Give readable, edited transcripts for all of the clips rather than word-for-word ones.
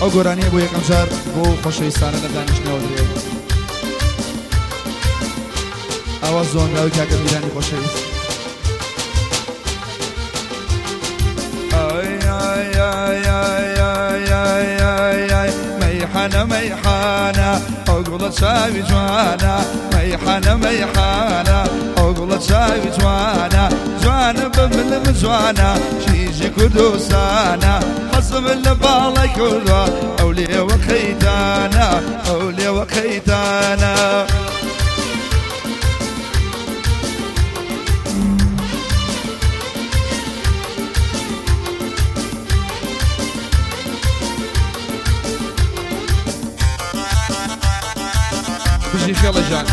ئەو گۆرانیە بۆ یەکەم جار بۆ خۆشەویستانە لە دانیشتنەوە درێ ئاوا زۆنراوی کاکە میرانی خۆشەویست ميحانة ميحانة أقول شاوي جوانا ميحانة ميحانة أقول شاوي جوانا جوانا بملم جوانا شيجي كدوسانا حسب اللي بالي كله أولي وخيتانا أولي وخيتانا بژی خێڵە جان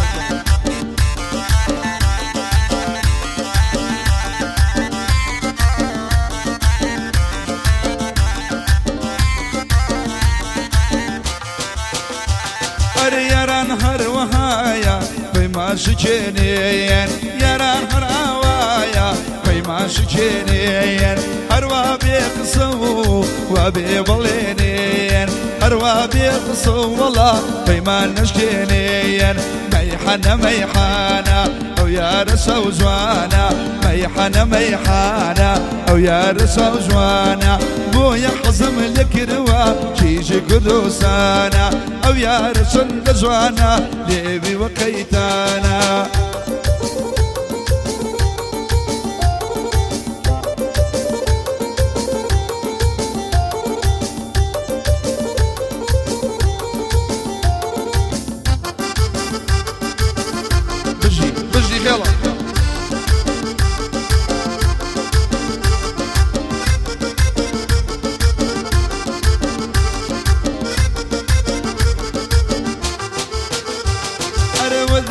يران هر وهايا بما شجنين يران هر هوايا بما شجنين هر وبيقصو وبيبلينين هر وبيقصو والله بما نشكنين ميحانة ميحانة أو يا رسا جوانا ميحانة ميحانة أو يا رسا جوانا بو يحزم الكروا شيجي قدوسانا أو يا رسول جوانا ليبي وقيتانا بژی خێڵە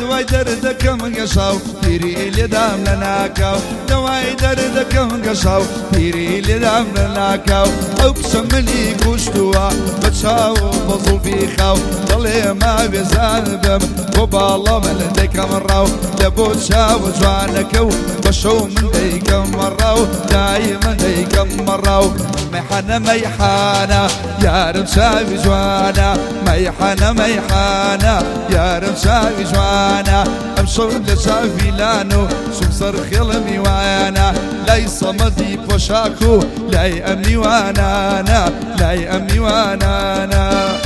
دواي دردكم قصاو تيري اللي دام لناكاو دواي دردكم قصاو تيري اللي دام لناكاو اقسم لي كشتوا بتشاو بظل في خاو ضلي ما بزانبم وبالله من ديك مراو لبوت شاو جوانكو بشو من ديك مراو دايما ديك مراو ميحانة ميحانة يا رب ساوي جوانا ميحانة ميحانة يا رب ساوي جوانا امشو لسافي لانو سمسر خلمي وانا لا يصمدي بوشاكو لا يأمني وانا لا يأمني وانا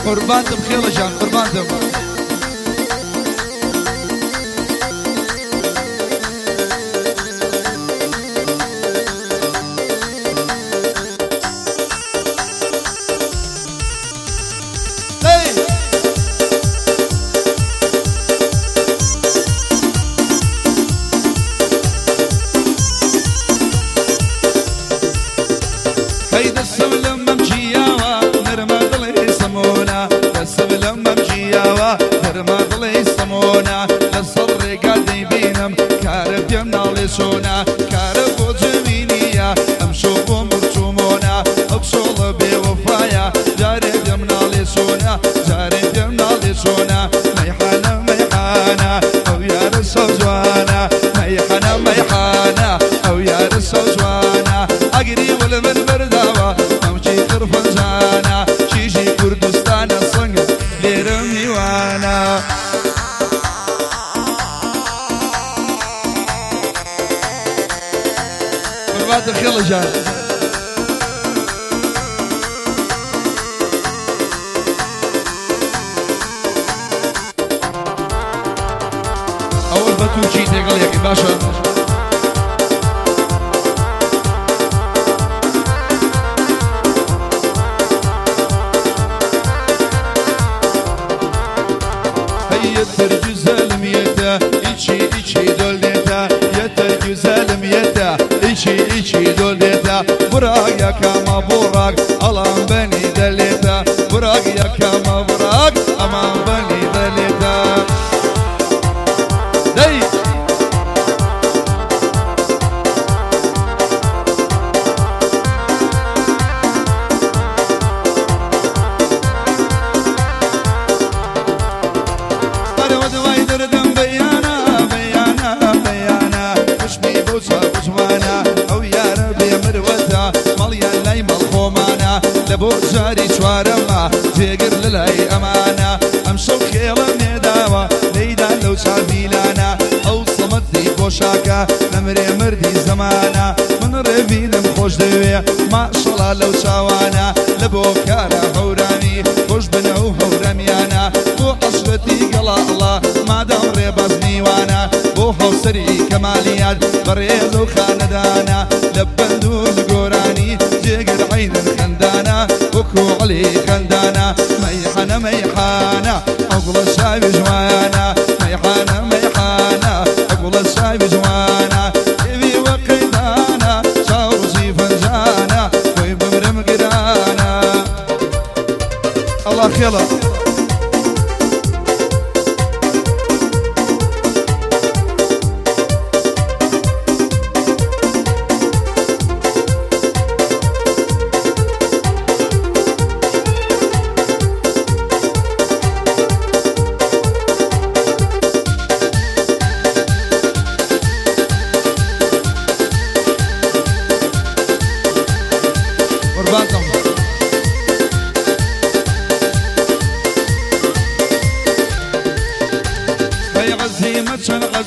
قربانتم خێڵە جان قربانتم هيدا السلم ممشياوا نرمى ضلي سمونا السلم ممشياوا نرمى ضلي سمونا للصدر قاعد يبينم كارب يمنا لسونا كارب وجمينيا امشوف ومرسومونا ابشول بوفايا جارب يمنا لسونا جارب يمنا لسونا ميحانة ميحانة او يا رسو جوانا ميحانة ميحانة او يا رسو جوانا اقري ولا من برداوة امشي قرفن زانا شيشي كردستان الصنق ليرمني وانا قربات الخێڵە جان ئەوە بەتوچی تێگەڵ یەکی باشە yeter güzelim yeter içi içi dol yeter yeter güzelim yeter içi içi dol yeter bırak yakama bırak alan beni delete bırak yakama bırak aman beni delete hey بۆ جاری چوارەمە جێگر لەلای ئەمانە ئەم شەو خێڵە نێداوە لەیدا لەو چاویلانە ئەو سەمەدی خۆشاکە نەمرێ مردی زەمانە من ڕێبینم خۆش دەوێ ماشەڵا لەو چاوانە لە بۆ کارە هەورانی خۆش بنە و هەورەمیانە بۆ عەشرەتی گەڵاڵە مادام ڕێبەز میوانە بۆ هەوسەری کەمالیات بەڕێز و خانەدانە لە بەند و گۆرانی جێگر عینن خەندانە وەکو عەلی خەندانە مەیحانە مەیحانە ئەو گوڵە شاوی جوانە مەیحانە مەیحانە ئەو گوڵە شاوی جوانە ئێوی وەقەیدانە چاوڕژی فەنجانە خۆی بمرم گرانە ئەڵڵا خێڵە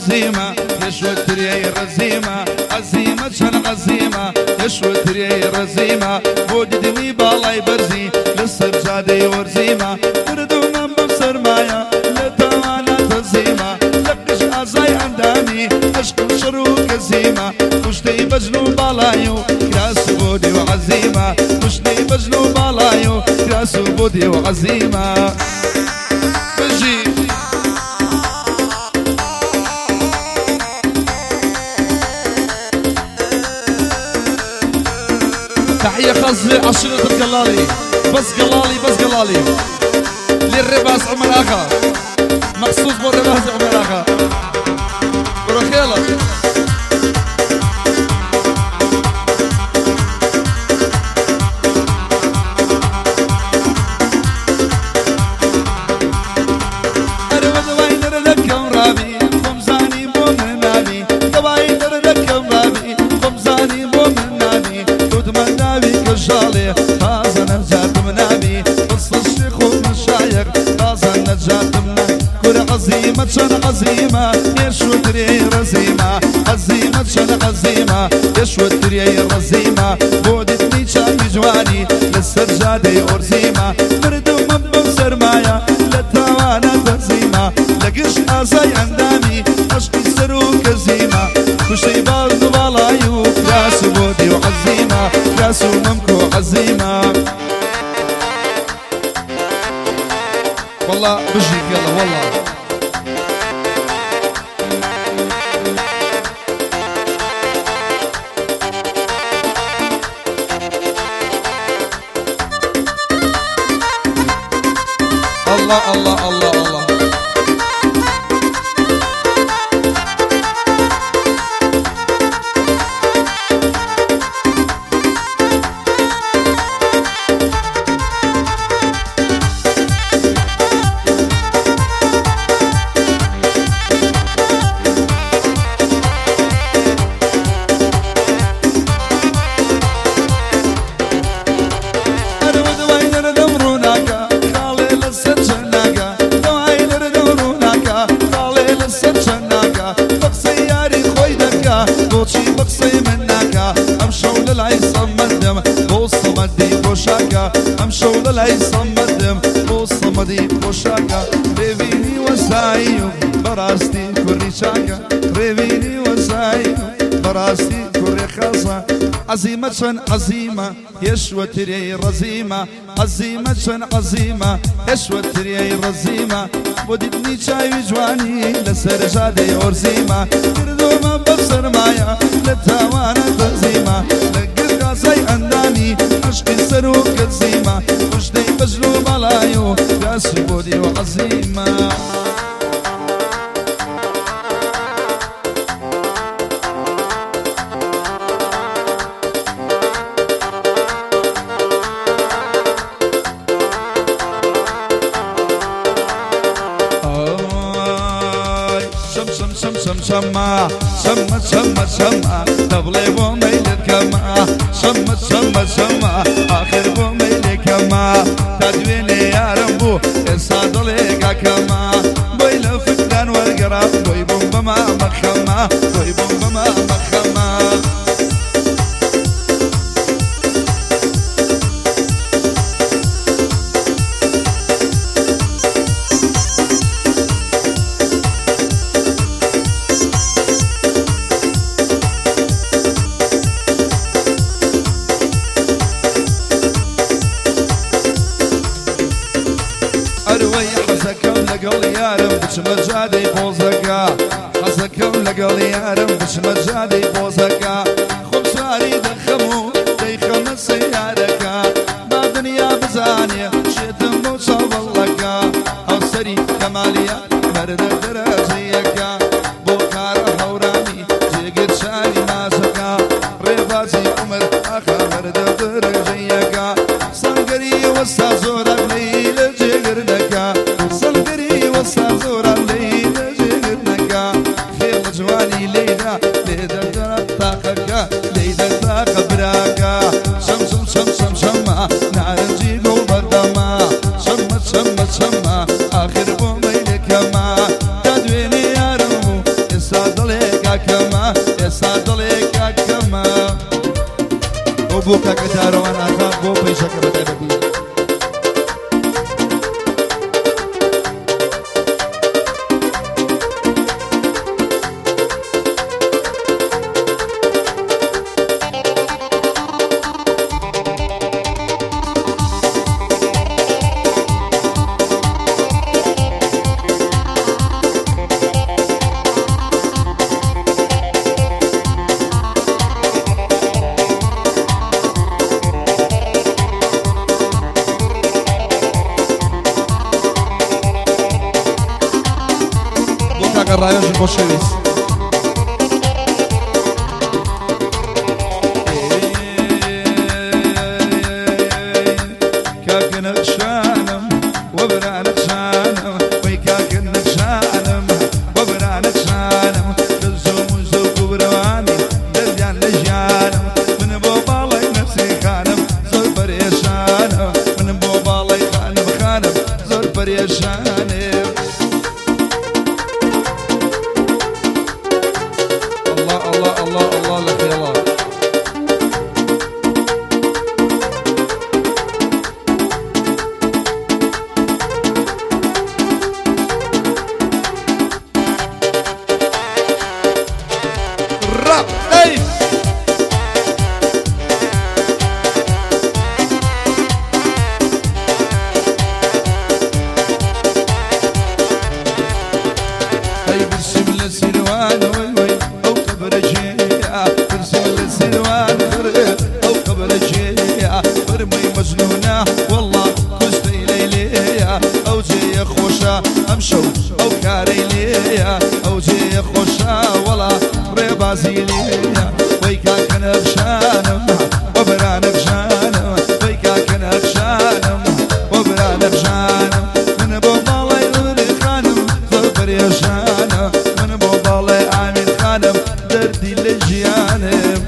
عزيمة يشوى تريي رزيمة عزيمة شن عزيمة يشوى تريي رزيمة بود دوي بالاي برزي للسرجادي ورزيمة بردونا بمسر مايا لتوانا تزيمة لقش عزاي عنداني عشق شرو كزيمة كشتي بجنو بالايو كراسو بودي وعزيمة كشتي بجنو بالايو كراسو بودي وعزيمة بجي تحية خاصة لعشرة القلالي بس قلالي بس قلالي للرباس عمر آخا مخصوص بالرباس عمر آخا بروخيلة عزيمة شن عزيمة يشوى تريي رزيمة عزيمة شن عزيمة يشوى تريي رزيمة بودتني شاوي جواني للسرجادي أرزيمة مردو مبو سرمايا لتوانا تزيمة لقش عزاي عندامي عشقي سرو كزيمة كشي بالدو بالايو كاسو بودي وعزيمة كاسو ممكو عزيمة والله بجيك يلا والله الله الله الله الله أمشوا للعيصة مدم بوصة مدي بوشاكا ريفيني وسايو براستي كوري شاكا ريفيني وسايو براستي كوري خاصة عزيمة شن عزيمة يشوى تريي رزيمة عزيمة شن عزيمة يشوى تريي رزيمة ودتني شاي جواني لسرجادي أرزيمة كردو ما بفسر مايا لتوانا تزيمة لقل قاسي عنداني عشقي سرو كزيمة وجدي بجلو بلايو كاسو بودي وعزيمة شم شم شم شما شم شم شما دبلي بوميلت كما شم شم شما آخر بوميلت كما تدويني يا ربو الصادليك كما بويل فكران والقراب بوي بوم بما مخما بوي بوم بما مخما أروي حسكم لقل يا رب بش مجادي بوزكا حسكم لقل يا رب بش مجادي بوزكا خمساري دخمو دي خمس سياركا ما دنيا بزانية شتم وصابلكا أو سري كمالية مرد درجيكا بوكار هوراني جيجر شاري ماسكا ريبازي عمر أخا مرد درجيكا صنقري وستازورك ليل جيجرنكا صنقري وستازورك ليل جيجرنكا خير جواني ليدا ليدا طاقكا ليدا طاق براكا شم شم شم شم شما نار جيجو بردما شم شم شما آخر بوميلك ما تدويني يا رمو يسادلك كما يسادلك كما وبوكا كتارو انا كان بو بيشك بدبي الرايوش البوشيويس كاك نقشانم وبرا نقشانم وي كاك نقشانم وبرا نقشانم كزوم زوق برواني دردان لجانم من بوبالي نفسي خانم زور بريشانم من بوبالي خانم خانم زور بريشانم الله الله الله لك يا الله راب اي اي برسم للسلوان وي وي او كبرجي برسم للسلوان او كبرجي برمي مجنونة والله كستي ليليا او جي خوشة امشو او كاري ليا او جي خوشة ولا ريبازي ليا ويكا كان اغشانم وبرا نغشانم ويكا كان اغشانم وبرا نغشانم من بوبالي غري خانم زبر يشانم من بوبالي عامل خانم دردي لجيانم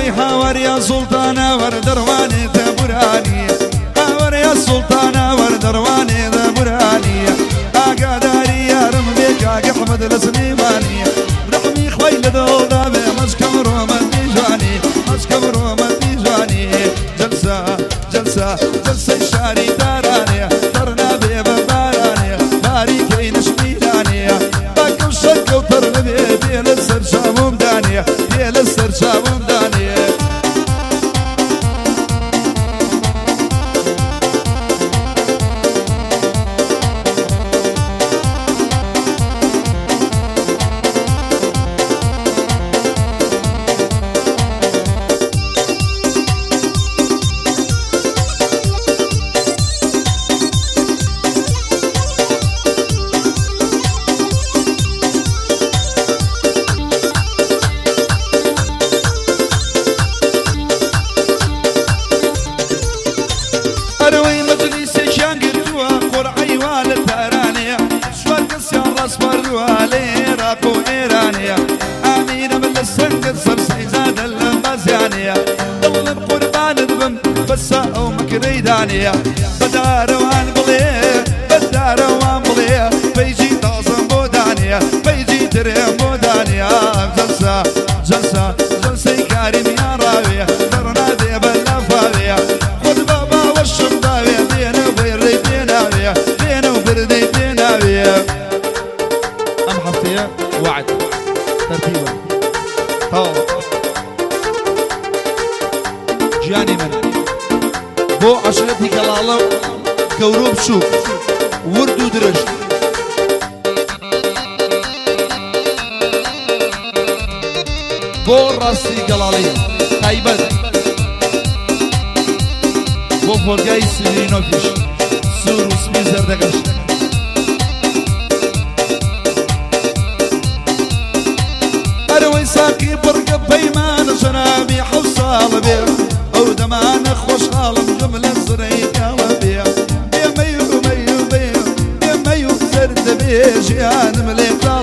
أروي هاور يا سلطانة وردرواني تبراني هاور يا سلطانة وردرواني تبراني أقداري يا رمبيك أحمد السليماني رحمي خويل دولة مسكم روما تيجاني مسكم روما تيجاني جلسة جلسة جلسة الشاري داراني درنا بباراني باري كي نشميلاني باكو شكو ترنبي بيل السر شاموم داني بيل السر شاموم داني أروي مجلس شانقروا قرعي والترانية شوكس يا راس بروا راكو إيرانية أمينة من السنقر صرصي زاد المزيانية ضل بقربان ذبم بس أو مكريدانية بدار وانبليه بدار وانبليه بيجي طازم بودانية بيجي تريم بودانية جلسة جلسة جلسة كريم يا راوية درنا ذي باللفاوية خذ بابا والشمضاوية بينا وبيري بيناوية بينا وبردي بيناوية أم حفتية وعد ترتيبا طاو جاني من بو عشرتي كلالا كوروب شو وردو درشت بو راسي كلالي تايبت بو فورجاي سيرينوفيش سور وسمي زردقش أروي ساقي برقب بيمان شرابي حوصال بيه أو دمان خوش خالم جملة زريقة وبيه بيه ميو ميو بيه بيه ميو زرد بيه جيان مليقا